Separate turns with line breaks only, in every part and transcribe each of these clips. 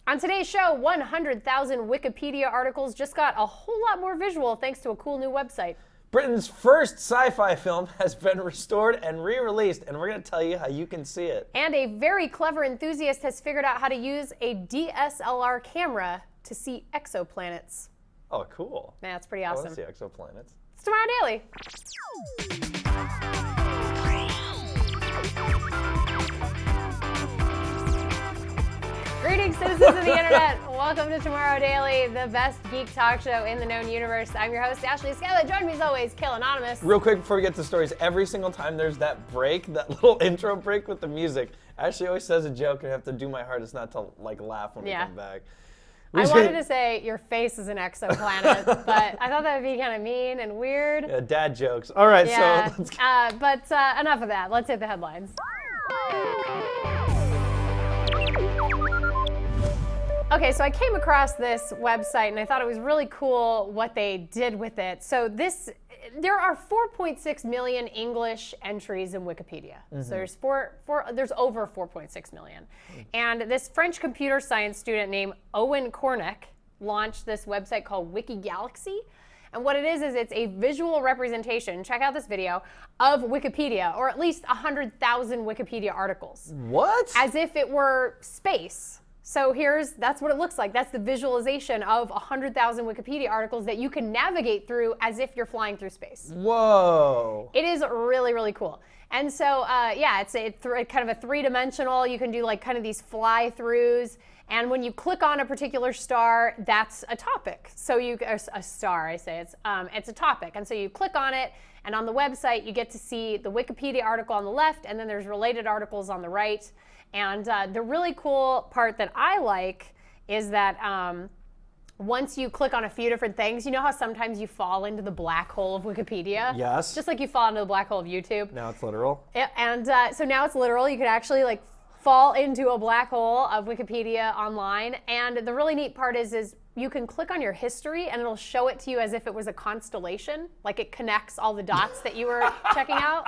On today's show, 100,000 Wikipedia articles just got a whole lot more visual thanks to a cool new website.
Britain's first sci-fi film has been restored and re-released, and we're going to tell you how you can see it.
And a very clever enthusiast has figured out how to use a DSLR camera to see exoplanets.
Oh, cool.
Yeah, that's pretty awesome.
I want to see exoplanets.
It's Tomorrow Daily. Greetings, citizens of the internet. Welcome to Tomorrow Daily, the best geek talk show in the known universe. I'm your host, Ashley Scarlett. Join me as always, Kill Anonymous.
Real quick before we get to stories, every single time there's that break, that little intro break with the music, Ashley always says a joke and I have to do my hardest not to laugh when we come back.
I wanted to say your face is an exoplanet, but I thought that would be kind of mean and weird.
Yeah, dad jokes. All right,
yeah,
so let's
but enough of that. Let's hit the headlines. Okay, so I came across this website and I thought it was really cool what they did with it. So there are 4.6 million English entries in Wikipedia. Mm-hmm. So there's over 4.6 million. Mm-hmm. And this French computer science student named Owen Cornick launched this website called Wikigalaxy. And what it is it's a visual representation, check out this video, of Wikipedia, or at least 100,000 Wikipedia articles.
What?
As if it were space. So that's what it looks like. That's the visualization of 100,000 Wikipedia articles that you can navigate through as if you're flying through space.
Whoa.
It is really, really cool. And so, it's kind of a three-dimensional. You can do like kind of these fly-throughs. And when you click on a particular star, that's a topic. So a star, I say, it's a topic. And so you click on it, and on the website, you get to see the Wikipedia article on the left, and then there's related articles on the right. And the really cool part that I like is that once you click on a few different things, you know how sometimes you fall into the black hole of Wikipedia?
Yes.
Just like you fall into the black hole of YouTube.
Now it's literal.
Yeah, and so now it's literal. You can actually fall into a black hole of Wikipedia online. And the really neat part is you can click on your history and it'll show it to you as if it was a constellation. Like it connects all the dots that you were checking out.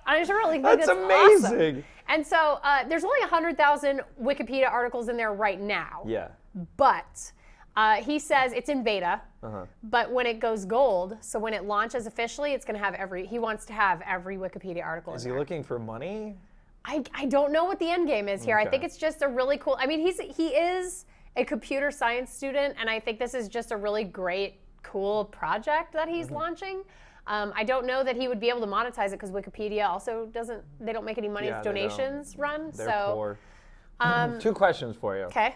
I just really think that's
amazing.
Awesome. And so there's only 100,000 Wikipedia articles in there right now.
Yeah.
But he says it's in beta. But when it goes gold, so when it launches officially, it's going to have he wants to have every Wikipedia article in there.
Is he looking for money?
I don't know what the end game is here. Okay. I think it's just a really cool, he is a computer science student, and I think this is just a really great, cool project that he's launching. I don't know that he would be able to monetize it because Wikipedia also they don't make any money if donations run.
They're poor. Two questions for you.
Okay.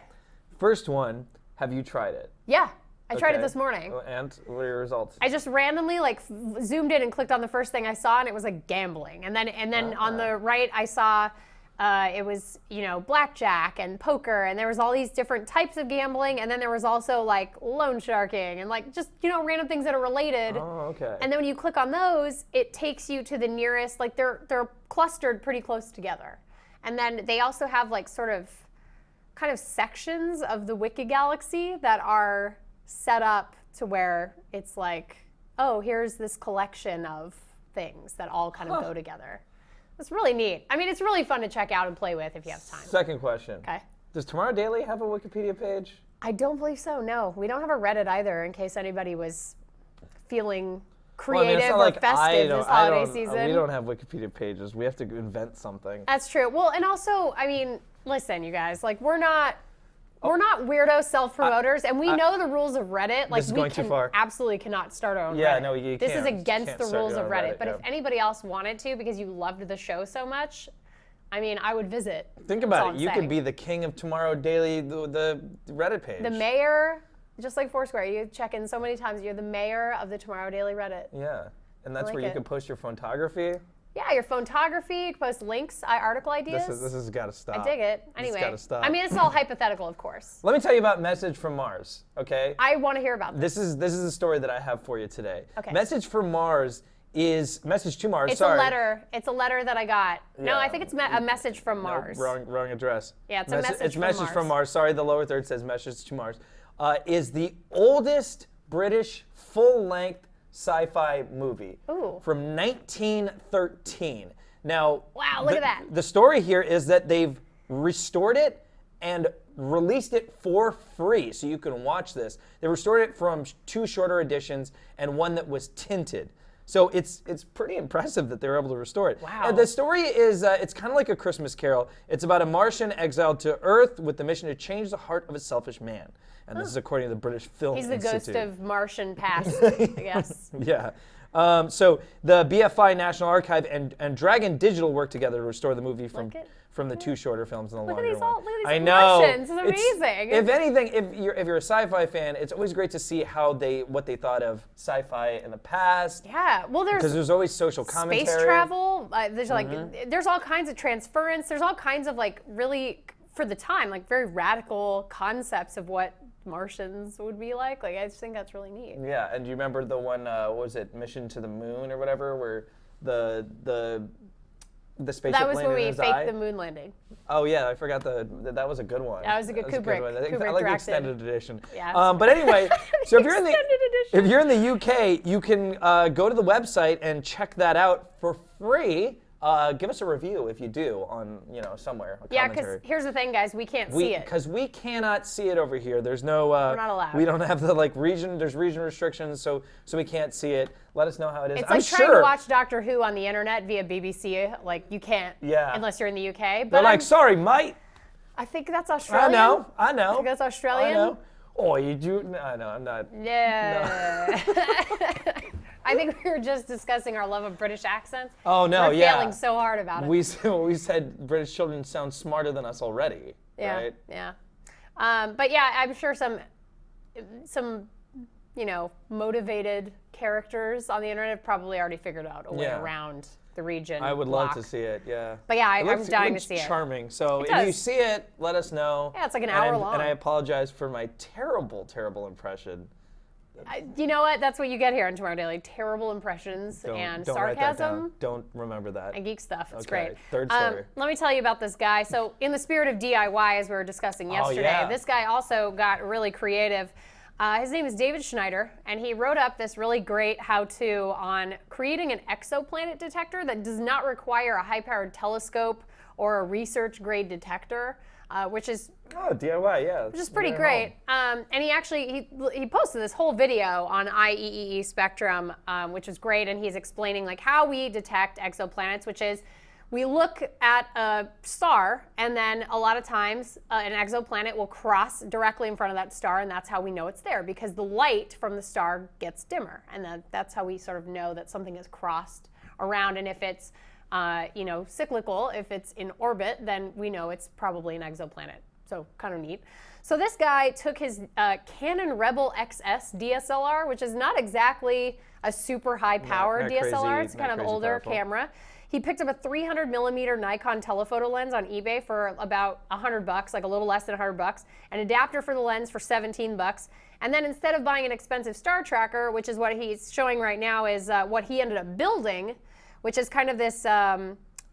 First one, have you tried it?
Yeah, I tried it this morning.
And what are your results?
I just randomly zoomed in and clicked on the first thing I saw, and it was gambling. And then on the right I saw it was, blackjack and poker, and there was all these different types of gambling, and then there was also loan sharking and just random things that are related.
Oh, okay.
And then when you click on those, it takes you to the nearest, they're clustered pretty close together. And then they also have kind of sections of the Wikigalaxy that are set up to where it's oh, here's this collection of things that all kind of go together. It's really neat. It's really fun to check out and play with if you have time.
Second question.
Okay.
Does Tomorrow Daily have a Wikipedia page?
I don't believe so, no. We don't have a Reddit either, in case anybody was feeling creative or festive this holiday season.
We don't have Wikipedia pages. We have to invent something.
That's true. Well, and also, listen, you guys, we're not weirdo self-promoters, and we know the rules of Reddit.
This is going too far.
Absolutely cannot start our own Reddit.
Yeah, no, you can't.
This is against the rules of Reddit. But
yeah.
if anybody else wanted to, because you loved the show so much, I would visit.
Think about it. You could be the king of Tomorrow Daily, the Reddit page.
The mayor, just like Foursquare. You check in so many times. You're the mayor of the Tomorrow Daily Reddit.
Yeah, and that's where you can post your photography.
Yeah, your photography, you can post links, article ideas.
This has got to stop.
I dig it. Anyway,
it's got to stop.
It's all hypothetical, of course.
Let me tell you about Message from Mars, okay?
I want to hear about this.
This is the story that I have for you today.
Okay.
Message to Mars. It's
a letter. It's a letter that I got. Yeah. No, I think it's a message from Mars.
No, wrong address.
Yeah, it's a message from Mars.
It's message from Mars. Sorry, the lower third says message to Mars. Is the oldest British full-length sci-fi movie.
Ooh.
From 1913. Now,
wow, look at that.
The story here is that they've restored it and released it for free so you can watch this. They restored it from 2 shorter editions and one that was tinted. So it's pretty impressive that they were able to restore it.
Wow.
And the story is, it's kind of like A Christmas Carol. It's about a Martian exiled to Earth with the mission to change the heart of a selfish man. And this is according to the British Film
He's the
Institute.
ghost of Martian past, I guess.
Yeah. So the BFI National Archive and Dragon Digital worked together to restore the movie from the 2 shorter films and the longer one.
Look at these
I know.
Martians. It's amazing.
If anything, if you're a sci-fi fan, it's always great to see what they thought of sci-fi in the past.
Yeah. Well,
Because there's always social commentary.
space travel. There's there's all kinds of transference. There's all kinds of really, for the time, very radical concepts of what Martians would be like. I just think that's really neat.
Yeah, and do you remember the one, what was it, Mission to the Moon or whatever, where the spaceship
That was
landed
when we
in his
faked
eye?
the moon landing.
Oh yeah, I forgot that was a good one.
That was a good Kubrick.
one. I
Kubrick
like the
directed.
extended edition.
Yeah.
But anyway, so if you're
Extended
in the UK, you can go to the website and check that out for free. Give us a review if you do on somewhere.
Yeah, because here's the thing, guys, we can't see it.
Because we cannot see it over here. There's no.
We're not allowed.
We don't have the region. There's region restrictions, so we can't see it. Let us know how it is.
It's
I'm
like
sure.
trying to watch Doctor Who on the internet via BBC. You can't.
Yeah.
Unless you're in the UK. But
They're like, sorry, mate.
I think that's Australian.
I know.
I think that's Australian.
I know. Oh, you do? No, I'm not.
Yeah. I think we were just discussing our love of British accents.
Oh no,
we're
yeah.
failing so hard about it.
We said British children sound smarter than us already.
Yeah.
Right?
Yeah. But yeah, I'm sure some motivated characters on the internet have probably already figured out a way around the region.
I would love to see it. Yeah.
But yeah, I'm
It
dying to
looks
see it.
charming. So
It
if you
does.
see it, let us know.
Yeah, it's like an hour long.
And I apologize for my terrible, terrible impression.
You know what? That's what you get here on Tomorrow Daily. Terrible impressions and
don't write that down.
sarcasm
Don't remember that.
and geek stuff. It's
Okay,
great.
third story.
Let me tell you about this guy. So in the spirit of DIY, as we were discussing yesterday,
yeah.
this guy also got really creative. His name is David Schneider, and he wrote up this really great how-to on creating an exoplanet detector that does not require a high-powered telescope or a research-grade detector, which is
DIY, yeah.
which is pretty great. And he actually he posted this whole video on IEEE Spectrum, which was great, and he's explaining how we detect exoplanets, which is we look at a star, and then a lot of times an exoplanet will cross directly in front of that star, and that's how we know it's there, because the light from the star gets dimmer, and that's how we sort of know that something has crossed around. And if it's cyclical, if it's in orbit, then we know it's probably an exoplanet. So kind of neat. So this guy took his Canon Rebel XS DSLR, which is not exactly a super high-powered
Not
DSLR.
crazy-
It's kind
not
of
crazy
older
powerful.
camera. He picked up a 300mm Nikon telephoto lens on eBay for about $100, a little less than $100, an adapter for the lens for $17, and then instead of buying an expensive star tracker, which is what he's showing right now, is what he ended up building, which is kind of this,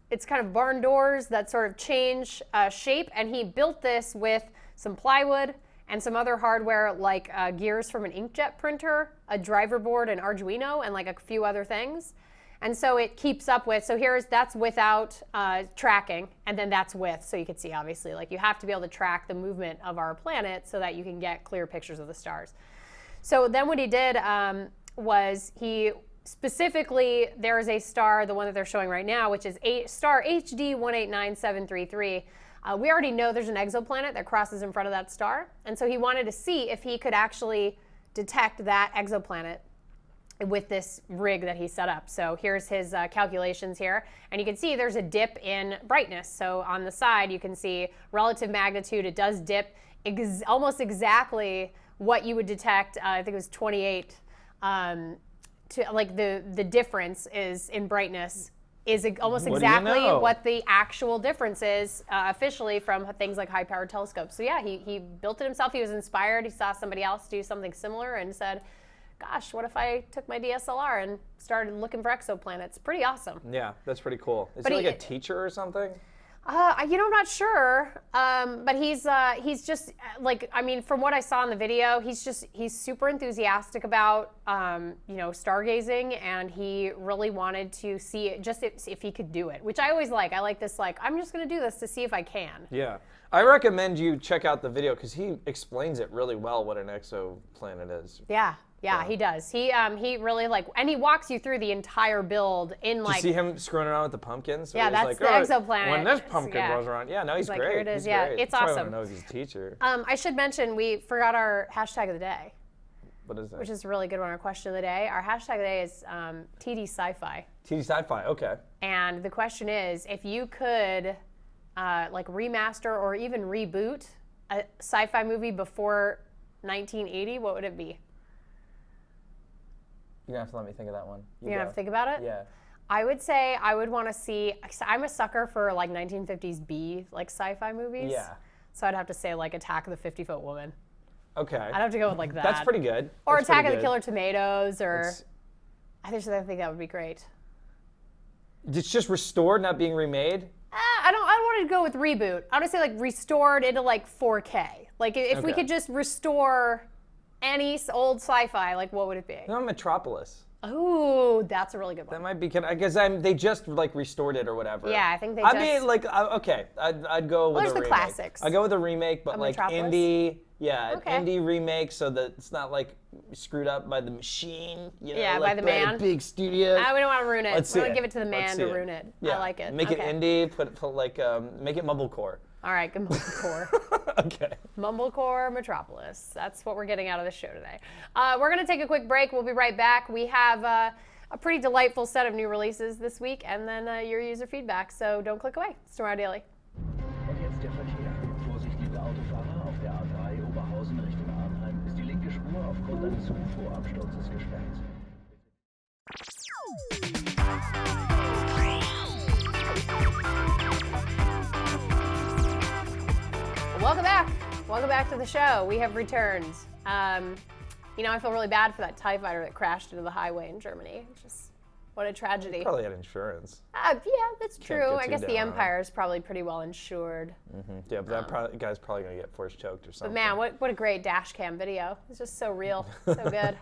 it's kind of barn doors that sort of change shape, and he built this with some plywood and some other hardware like gears from an inkjet printer, a driver board, an Arduino, and a few other things. And so it keeps up with, that's without tracking, and then that's with, so you can see obviously, you have to be able to track the movement of our planet so that you can get clear pictures of the stars. So then what he did was he specifically, there is a star, the one that they're showing right now, which is star HD 189733. We already know there's an exoplanet that crosses in front of that star, and so he wanted to see if he could actually detect that exoplanet with this rig that he set up. So here's his calculations here, and you can see there's a dip in brightness. So on the side you can see relative magnitude. It does dip almost exactly what you would detect. I think it was 28. The difference is in brightness is almost exactly what the actual difference is officially from things like high-powered telescopes. So yeah, he built it himself. He was inspired. He saw somebody else do something similar and said, gosh, what if I took my DSLR and started looking for exoplanets? Pretty awesome.
Yeah, that's pretty cool. Is
But
he a teacher or something?
I'm not sure, but he's just like, I mean, from what I saw in the video, he's super enthusiastic about stargazing, and he really wanted to see it, just if he could do it, which I always like. I like this, like, I'm just gonna do this to see if I can.
Yeah, I recommend you check out the video because he explains it really well what an exoplanet is.
Yeah, he does. He really and he walks you through the entire build in
Did you see him screwing around with the pumpkins?
Yeah, that's the exoplanet.
When this pumpkin goes around, no, he's great.
Here it is.
He's
yeah,
great.
It's
I
awesome.
want to know if he's a teacher.
I should mention we forgot our hashtag of the day.
What is that?
Which is a really good one. Our question of the day. Our hashtag of the day is TD Sci-Fi.
TD Sci-Fi. Okay.
And the question is, if you could remaster or even reboot a sci-fi movie before 1980, what would it be?
You're going to have to let me think of that one.
You're going to have to think about it?
Yeah.
I would say I would want to see, I'm a sucker for 1950s B sci-fi movies.
Yeah.
So I'd have to say Attack of the 50-Foot Woman.
Okay.
I'd have to go with that.
That's pretty good.
Or
That's
Attack
pretty
of the Killer Tomatoes, or I think that would be great.
It's just restored, not being remade?
I don't want to go with reboot. I want to say restored into 4K. If we could just restore any old sci-fi, what would it be?
No, Metropolis.
Oh, that's a really good one.
That might be, because they just restored it or whatever.
Yeah, I think they
I'd go with a remake.
There's the classics.
I'd go with a remake, but indie, indie remake, so that it's not screwed up by the machine.
By the man.
Big studio.
We don't want to ruin it.
Let's
We
see
want to give it to the man to ruin it.
Yeah.
I like it.
Make it indie. Make it mumblecore.
All right, good mumblecore.
Okay.
Mumblecore Metropolis. That's what we're getting out of the show today. We're going to take a quick break. We'll be right back. We have a pretty delightful set of new releases this week, and then your user feedback. So don't click away. It's Tomorrow Daily.
Und jetzt der Verkehr. Vorsicht, liebe Autofahrer, auf der A3 Oberhausen Richtung Arnheim ist die linke Spur aufgrund eines UFO-Absturzes gesperrt.
Welcome back. Welcome back to the show. We have returned. I feel really bad for that TIE fighter that crashed into the highway in Germany. Just what a tragedy.
Probably had insurance.
Yeah, that's true.
get
I
too
guess the
down on it.
Empire is probably pretty well insured.
Yeah, but that guy's probably going to get force choked or something.
But man, what a great dash cam video. It's just so real, so good.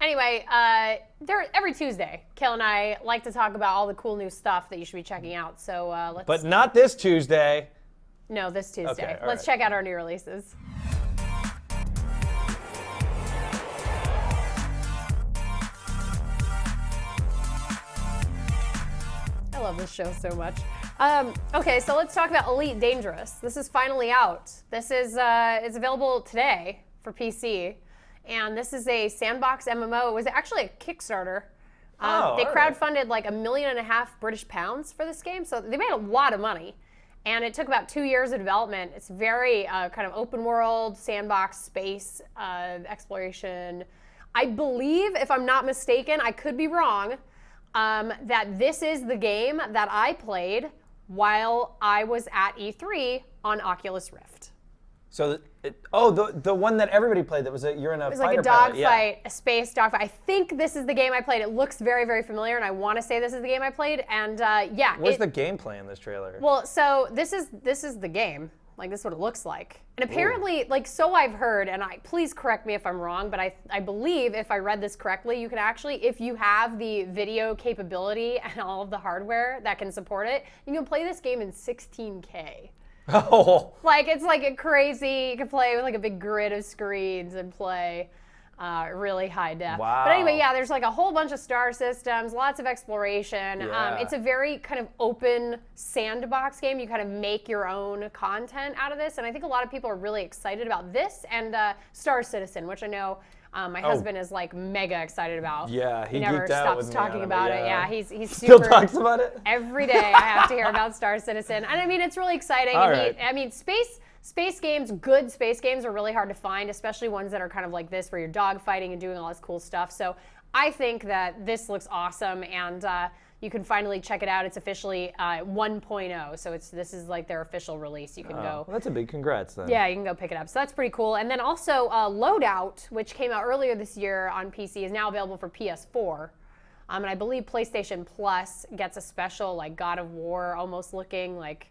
Anyway, every Tuesday, Kale and I like to talk about all the cool new stuff that you should be checking out. So let's.
But not this Tuesday.
No, this Tuesday.
Okay, all
Let's
right.
check out our new releases. I love this show so much. Okay, so let's talk about Elite Dangerous. This is finally out. This is it's available today for PC, and this is a sandbox MMO. It was actually a Kickstarter. They
all right.
crowdfunded £1.5 million British pounds for this game, so they made a lot of money. And it took about 2 years of development. It's very kind of open world, sandbox, space exploration. I believe, if I'm not mistaken, I could be wrong, that this is the game that I played while I was at E3 on Oculus Rift.
So, the one that everybody played that was you're in a
It was
fighter
like a
pilot,
dogfight, a space dogfight. I think this is the game I played. It looks very, very familiar, and I want to say this is the game I played. And
What's the gameplay in this trailer?
Well, so this is the game. This is what it looks like. And apparently, so I've heard, and please correct me if I'm wrong, but I believe if I read this correctly, you can actually, if you have the video capability and all of the hardware that can support it, you can play this game in 16K.
Oh.
It's a crazy, you can play with a big grid of screens and play really high def.
Wow.
But anyway, yeah, there's a whole bunch of star systems, lots of exploration.
Yeah.
It's a very kind of open sandbox game. You kind of make your own content out of this. And I think a lot of people are really excited about this and Star Citizen, which I know my husband is mega excited about.
Yeah, he
never
geeked out
stops
with me
talking
on it,
about it.
yeah.
Yeah, he's
Still
super.
talks about it?
Every day I have to hear about Star Citizen. And I mean, it's really exciting.
All
And
right.
Space games, good space games are really hard to find, especially ones that are kind of like this where you're dogfighting and doing all this cool stuff. So I think that this looks awesome, and you can finally check it out. It's officially 1.0, so this is their official release. You can go.
Well, that's a big congrats then.
Yeah, you can go pick it up. So that's pretty cool. And then also Loadout, which came out earlier this year on PC, is now available for PS4. And I believe PlayStation Plus gets a special like God of War almost looking like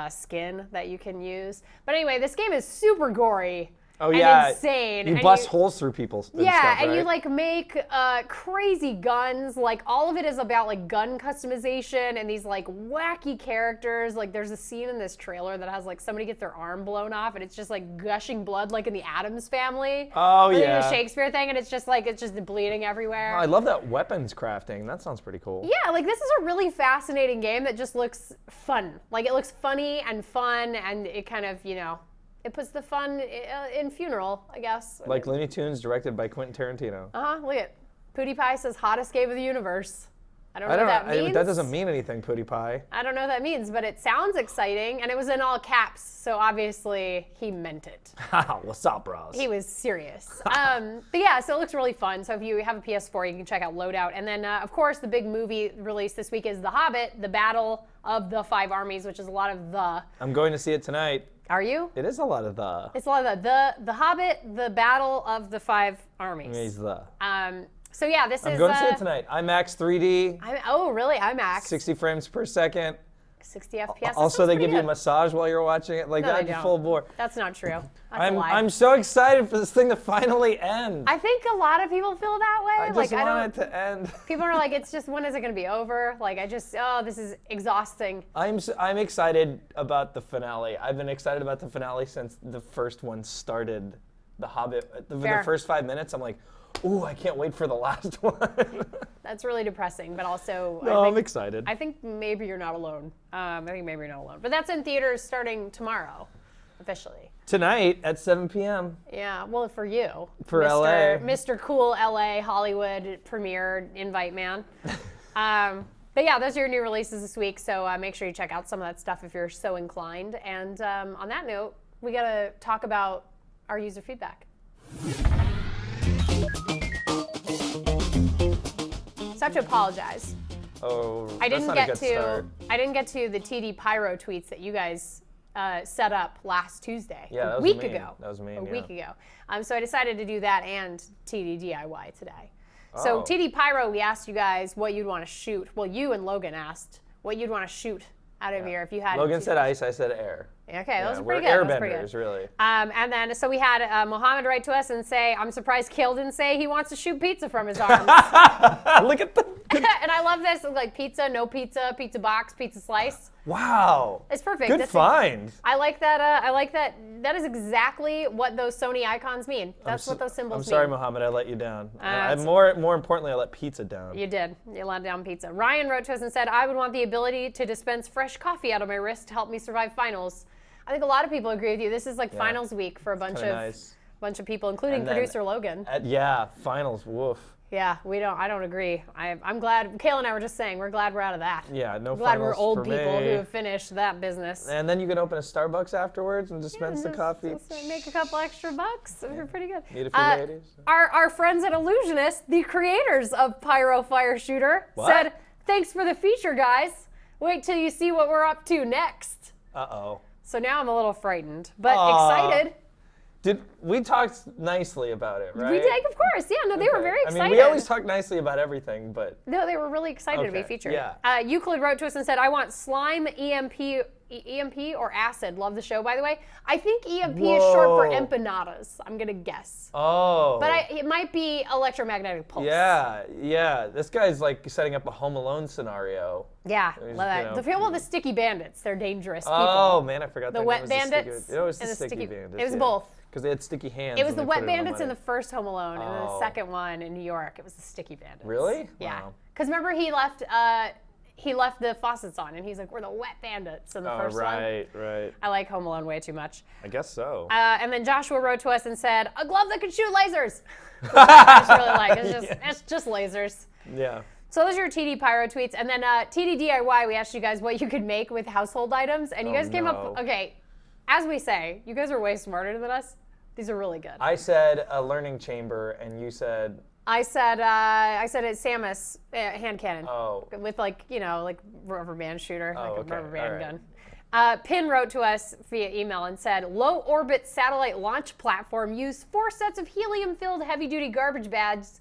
skin that you can use. But anyway, this game is super gory.
Oh,
and
yeah.
insane.
You
and
bust holes through people and
yeah,
stuff,
and
right?
you like make crazy guns. Like all of it is about like gun customization and these like wacky characters. Like there's a scene in this trailer that has like somebody gets their arm blown off and it's just like gushing blood like in the Addams Family.
Oh,
Or
yeah.
the Shakespeare thing, and it's just bleeding everywhere.
I love that weapons crafting. That sounds pretty cool.
Yeah, like this is a really fascinating game that just looks fun. Like it looks funny and fun, and it kind of, it puts the fun in funeral, I guess.
Like Looney Tunes, directed by Quentin Tarantino.
Look at PewDiePie says hottest game of the universe. I don't know what that means.
That doesn't mean anything, PewDiePie.
I don't know what that means, but it sounds exciting, and it was in all caps, so obviously he meant it.
What's up, bros?
He was serious. But yeah, so it looks really fun. So if you have a PS4, you can check out Loadout. And then, of course, the big movie released this week is The Hobbit, The Battle of the Five Armies, which is a lot of the.
I'm going to see it tonight.
Are you?
It is a lot of the.
It's a lot of the Hobbit, The Battle of the Five Armies.
It's the.
So yeah, this
I'm
is.
going to see it tonight. IMAX 3D.
Oh, really? IMAX.
60 frames per second.
60 FPS.
Also, they give you a massage while you're watching it. Like
No, they
that's
don't.
full bore.
That's not true. That's a lie.
I'm so excited for this thing to finally end.
I think a lot of people feel that way.
I just want it to end.
People are like, it's just, when is it going to be over? Like, this is exhausting.
I'm excited about the finale. I've been excited about the finale since the first one started. The Hobbit. The first 5 minutes, I'm like, ooh, I can't wait for the last one.
That's really depressing, but also
I'm excited.
I think maybe you're not alone. But that's in theaters starting tomorrow, officially.
Tonight at 7 p.m.
Yeah, well, for you.
For
Mr.
LA.
Mr. Cool LA Hollywood premiere invite man. But yeah, those are your new releases this week, so make sure you check out some of that stuff if you're so inclined. And on that note, we got to talk about our user feedback. So I have to apologize.
Oh,
I didn't
that's not
get
a good start.
to the TD Pyro tweets that you guys set up last Tuesday.
Yeah, that
a
was
week
mean.
ago.
That was mean,
A
yeah.
week ago. So I decided to do that and TD DIY today. So
Oh.
TD Pyro, we asked you guys what you'd want to shoot. Well, you and Logan asked what you'd want to shoot out of here if you had.
Logan said ice, I said air.
Okay, those are
we're
pretty good. Those are pretty
airbenders,
good.
really.
And then, so we had Mohammed write to us and say, I'm surprised Kale didn't say he wants to shoot pizza from his arms.
Look at the.
And I love this, like pizza, no pizza, pizza box, pizza slice.
Wow.
It's perfect.
Good find.
I like that. I like that. That is exactly what those Sony icons mean. That's what those symbols mean.
I'm sorry, Mohammed, I let you down.
it's-
More importantly, I let pizza down.
You did. You let down pizza. Ryan wrote to us and said, I would want the ability to dispense fresh coffee out of my wrist to help me survive finals. I think a lot of people agree with you. This is like finals week for a bunch of people, including
And then-
producer Logan.
Yeah, finals, woof.
Yeah, I don't agree. I'm glad. Kayla and I were just saying, we're glad we're out of that.
Yeah, no
We're glad we're
finals
old
for
people
me.
who have finished that business.
And then you can open a Starbucks afterwards and dispense the coffee.
Just make a couple extra bucks. We're pretty good.
Need a few ladies.
Our friends at Illusionist, the creators of Pyro Fire Shooter, said, thanks for the feature, guys. Wait till you see what we're up to next.
Uh-oh.
So now I'm a little frightened, but excited.
We talked nicely about it, right?
We did, of course. Yeah, no, they were very excited.
I mean, we always talk nicely about everything, but...
No, they were really excited to be
Okay,
featured.
yeah.
Euclid wrote to us and said, I want slime, EMP or acid. Love the show, by the way. I think EMP is short for empanadas, I'm going to guess.
Oh.
But it might be electromagnetic pulse.
Yeah. This guy's like setting up a Home Alone scenario.
Yeah,
There's,
love that.
you know,
The people with the sticky bandits, they're dangerous people.
Oh, man, I forgot
The
that
wet
name was
bandits
It was
and
the
the
sticky
sticky-
bandits.
it was
yeah.
both.
Because they had sticky hands.
It was
when
the
they
wet
put it on
bandits in the
money.
first Home Alone, and then the
Oh.
second one in New York, it was the sticky bandits.
Really?
Yeah.
Wow.
Because remember he left the faucets on, and he's like, we're the wet bandits in the first one.
Right.
I like Home Alone way too much.
I guess so.
And then Joshua wrote to us and said, a glove that can shoot lasers. I just really like. It's just lasers.
Yeah.
So those are your TD Pyro tweets. And then TD DIY, we asked you guys what you could make with household items. And you guys came up, okay, as we say, you guys are way smarter than us. These are really good.
I said a learning chamber, and you said...
I said it's Samus hand cannon.
Oh.
With like rubber band shooter, like a
okay.
rubber band
All right.
gun. Pin wrote to us via email and said, low orbit satellite launch platform used 4 sets of helium-filled heavy-duty garbage bags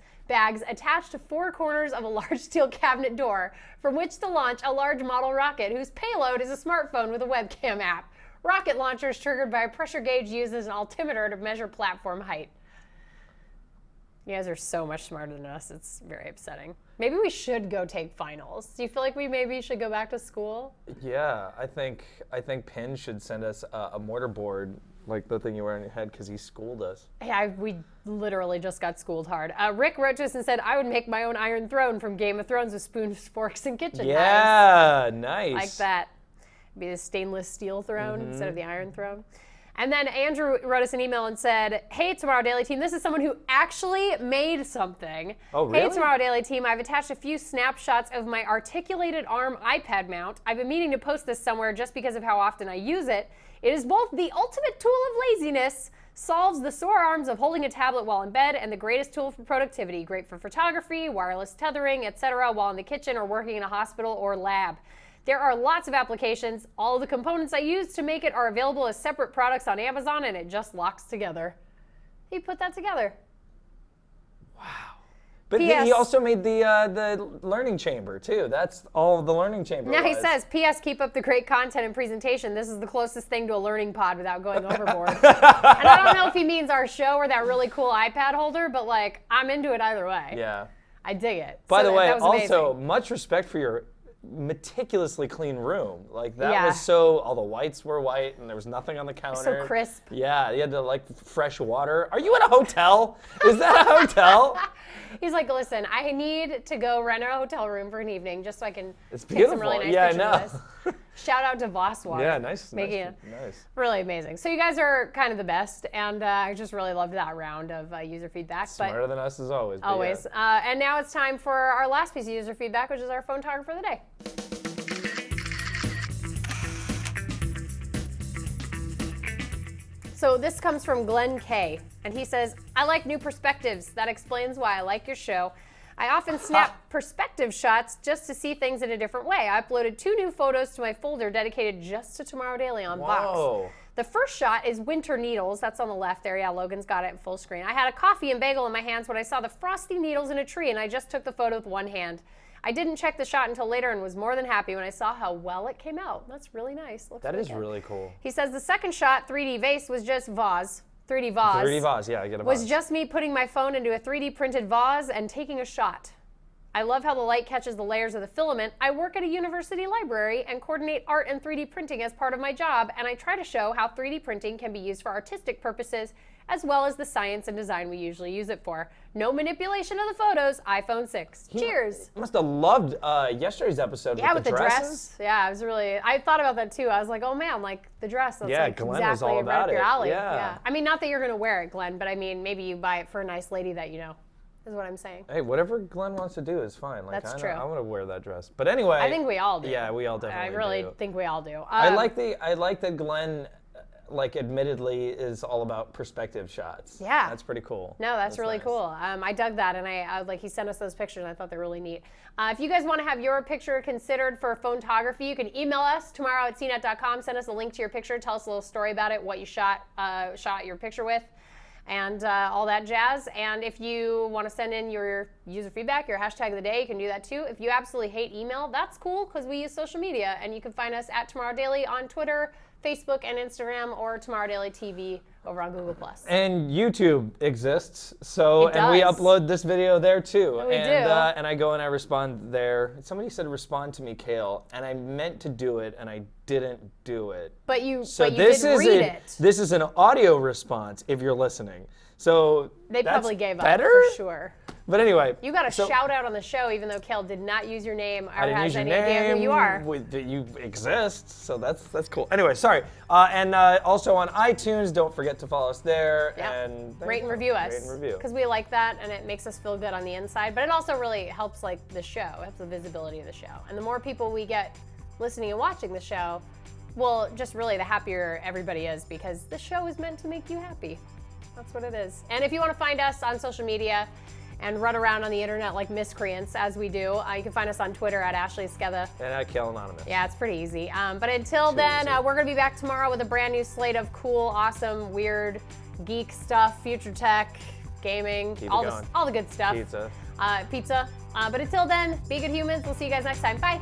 attached to 4 corners of a large steel cabinet door from which to launch a large model rocket whose payload is a smartphone with a webcam app. Rocket launcher is triggered by a pressure gauge used as an altimeter to measure platform height. You guys are so much smarter than us. It's very upsetting. Maybe we should go take finals. Do you feel like we maybe should go back to school?
Yeah, I think Penn should send us a mortarboard, like the thing you wear on your head, because he schooled us.
Yeah, we literally just got schooled hard. Rick wrote to us and said, I would make my own Iron Throne from Game of Thrones with spoons, forks, and kitchen knives.
Yeah, nice.
Like that. It'd be the stainless steel throne instead of the Iron Throne. And then Andrew wrote us an email and said, hey, Tomorrow Daily Team, this is someone who actually made something.
Oh, really?
Hey, Tomorrow Daily Team, I've attached a few snapshots of my articulated arm iPad mount. I've been meaning to post this somewhere just because of how often I use it. It is both the ultimate tool of laziness, solves the sore arms of holding a tablet while in bed, and the greatest tool for productivity. Great for photography, wireless tethering, etc., while in the kitchen or working in a hospital or lab. There are lots of applications. All of the components I used to make it are available as separate products on Amazon, and it just locks together. He put that together.
Wow. But he also made the learning chamber, too. That's all the learning chamber
Now
was.
he says, P.S. Keep up the great content and presentation. This is the closest thing to a learning pod without going overboard. And I don't know if he means our show or that really cool iPad holder, but, like, I'm into it either way.
Yeah.
I dig it.
By the way,
that was
also,
amazing.
much respect for your meticulously clean room. Like that was so, all the whites were white and there was nothing on the counter.
So crisp.
Yeah, you had to like fresh water. Are you in a hotel? Is that a hotel?
He's like, listen, I need to go rent a hotel room for an evening just so I can
It's
take
beautiful.
some really nice
Yeah, I
pictures
know.
of this. Shout out to Voss Water.
Yeah, nice.
Making
nice,
it
nice.
really amazing. So you guys are kind of the best, and I just really loved that round of user feedback.
Smarter than us as always. but
Always.
yeah.
And now it's time for our last piece of user feedback, which is our phone talker for the day. So this comes from Glenn K, and he says, I like new perspectives. That explains why I like your show. I often snap perspective shots just to see things in a different way. I uploaded 2 new photos to my folder dedicated just to Tomorrow Daily on Box.
Whoa.
The first shot is winter needles. That's on the left there. Yeah, Logan's got it in full screen. I had a coffee and bagel in my hands when I saw the frosty needles in a tree, and I just took the photo with one hand. I didn't check the shot until later and was more than happy when I saw how well it came out. That's really nice. Looks
That is
good.
really cool.
He says the second shot, 3D vase, was just vase. 3D vase.
3D vase, yeah, I get a vase.
Was just me putting my phone into a 3D printed vase and taking a shot. I love how the light catches the layers of the filament. I work at a university library and coordinate art and 3D printing as part of my job, and I try to show how 3D printing can be used for artistic purposes as well as the science and design we usually use it for. No manipulation of the photos, iPhone 6. Cheers.
Must have loved yesterday's episode
Yeah,
with the
dress.
dresses.
Yeah, I was really, I thought about that too. I was like, oh man, like the dress, that's
Yeah,
like
Glenn was
exactly
all
right
about
up your
it.
alley.
Yeah.
I mean, not that you're gonna wear it, Glenn, but I mean, maybe you buy it for a nice lady that you know, is what I'm saying.
Hey, whatever Glenn wants to do is fine. Like,
That's
I
true.
I want to wear that dress. But anyway.
I think we all do.
Yeah, we all definitely
I really
do.
think we all do.
I like that Glenn, like, admittedly, is all about perspective shots.
Yeah.
That's pretty cool.
No, that's really
nice.
cool. I dug that, and I like he sent us those pictures, and I thought they're really neat. If you guys want to have your picture considered for photography, you can email us tomorrow@cnet.com. Send us a link to your picture. Tell us a little story about it, what you shot your picture with, and all that jazz. And if you want to send in your user feedback, your hashtag of the day, you can do that too. If you absolutely hate email, that's cool because we use social media, and you can find us at Tomorrow Daily on Twitter, Facebook, and Instagram, or Tomorrow Daily TV over on Google+.
And YouTube exists, so
It
and we
does.
upload this video there too.
We
and,
do.
And I go and I respond there. Somebody said respond to me, Kale, and I meant to do it, and I didn't do it.
But you,
So
but you
this
did
is
read it.
This is an audio response if you're listening. So
They
that's
probably gave
better?
up for sure.
But anyway,
You got a
so
shout out on the show, even though Kale did not use your name or
I didn't
has
use your
any idea who you are.
You exist, so that's cool. Anyway, sorry. And also on iTunes, don't forget to follow us there
Yep.
and
Rate and review us.
Rate and review.
Because we like that, and it makes us feel good on the inside. But it also really helps like the show. It helps the visibility of the show. And the more people we get listening and watching the show, well, just really the happier everybody is, because the show is meant to make you happy. That's what it is. And if you want to find us on social media, and run around on the internet like miscreants, as we do. You can find us on Twitter at Ashley Sketha.
And at Kale Anonymous.
Yeah, it's pretty easy. But until then, we're going to be back tomorrow with a brand new slate of cool, awesome, weird, geek stuff, future tech, gaming, all the good stuff.
Pizza.
Pizza. But until then, be good humans. We'll see you guys next time. Bye.